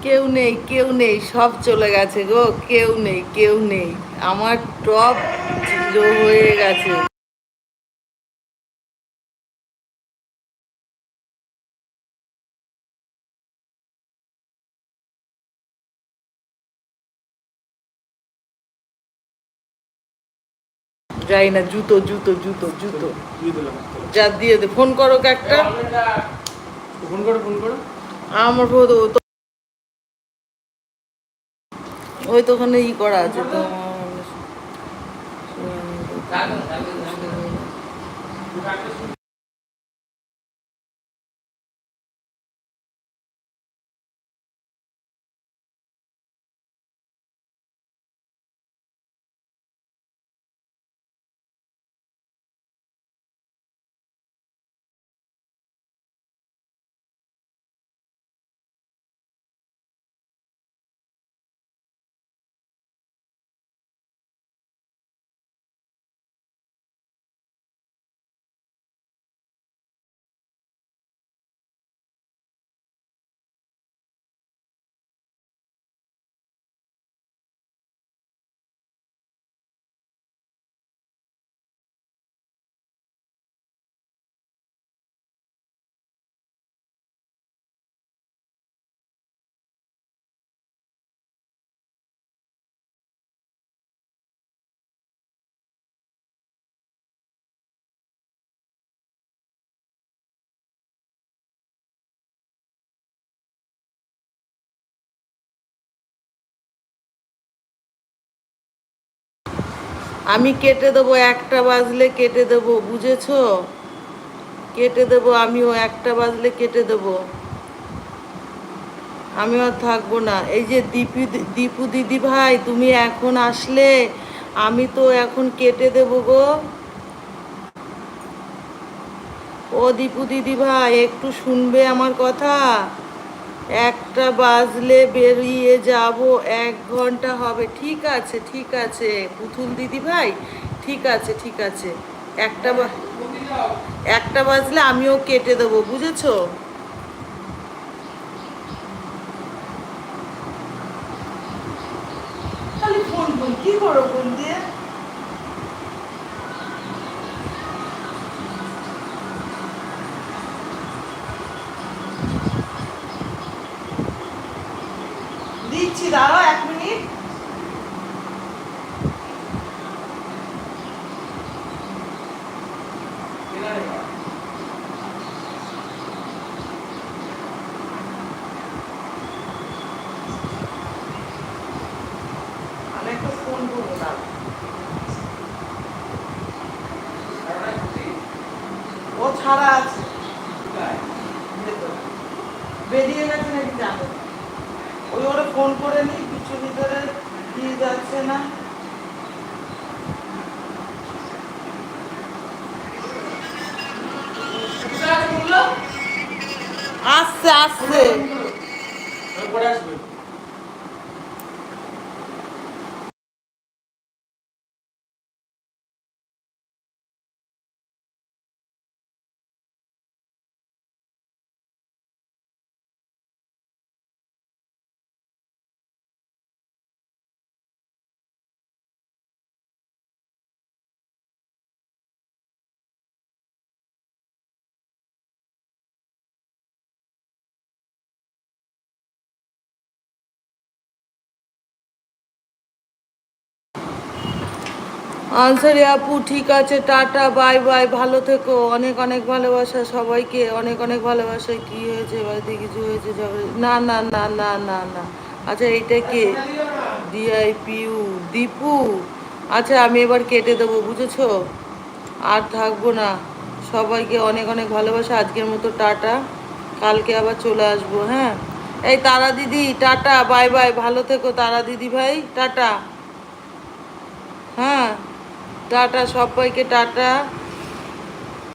কেউ নেই, কেউ নেই, সব চলে গেছে গো। কেউ নেই, কেউ নেই। আমার টপ জিরো হয়ে গেছে। যাই না, জুতো জুতো জুতো জুতো। যা দিয়ে দে, ফোন করো একটা। ফোন করো, ফোন করো। আমার ওই তো ওখানে ই করা আছে তো। আমি কেটে দেবো, একটা বাজলে কেটে দেবো, বুঝেছো? কেটে দেবো আমিও, একটা বাজলে কেটে দেবো। আমি আর থাকবো না। এই যে দীপু দিদি ভাই, তুমি এখন আসলে আমি তো এখন কেটে দেবো গো। ও দীপু দিদি ভাই, একটু শুনবে আমার কথা? একটা বাজলে বেরিয়ে যাব, 1 ঘন্টা হবে। ঠিক আছে, ঠিক আছে পুতুল দিদি ভাই, ঠিক আছে, ঠিক আছে। একটা একটা বাজলে আমিও কেটে দেবো, বুঝেছো? খালি ফোন ফোন কি করো ফোন দিয়ে? দিচ্ছি, দাঁড়াও 1 মিনিট। আমি একটা ফোন করবো, দাঁড়াও। ও ছাড়া আছে, ভেতরে। বেরিয়ে গেছে নাকি জানো? ওই ওরা ফোন করে নি, কিছু ভিতরে দিয়ে যাচ্ছে না। আসছে, আসছে। পরে আসবে। আনসারি আপু, ঠিক আছে, টাটা, বাই বাই, ভালো থেকো। অনেক অনেক ভালোবাসা সবাইকে, অনেক অনেক ভালোবাসা। কি হয়েছে বাড়িতে? কিছু হয়েছে? না না না না না না। আচ্ছা, এইটা কে? ডিআইপিউ দীপু। আচ্ছা, আমি এবার কেটে দেবো, বুঝেছো? আর থাকবো না। সবাইকে অনেক অনেক ভালোবাসা। আজকের মতো টাটা। কালকে আবার চলে আসবো, হ্যাঁ। এই তারা দিদি, টাটা, বাই বাই, ভালো থেকো তারা দিদি ভাই, টাটা। হ্যাঁ, টাটা সবাইকে, টাটা।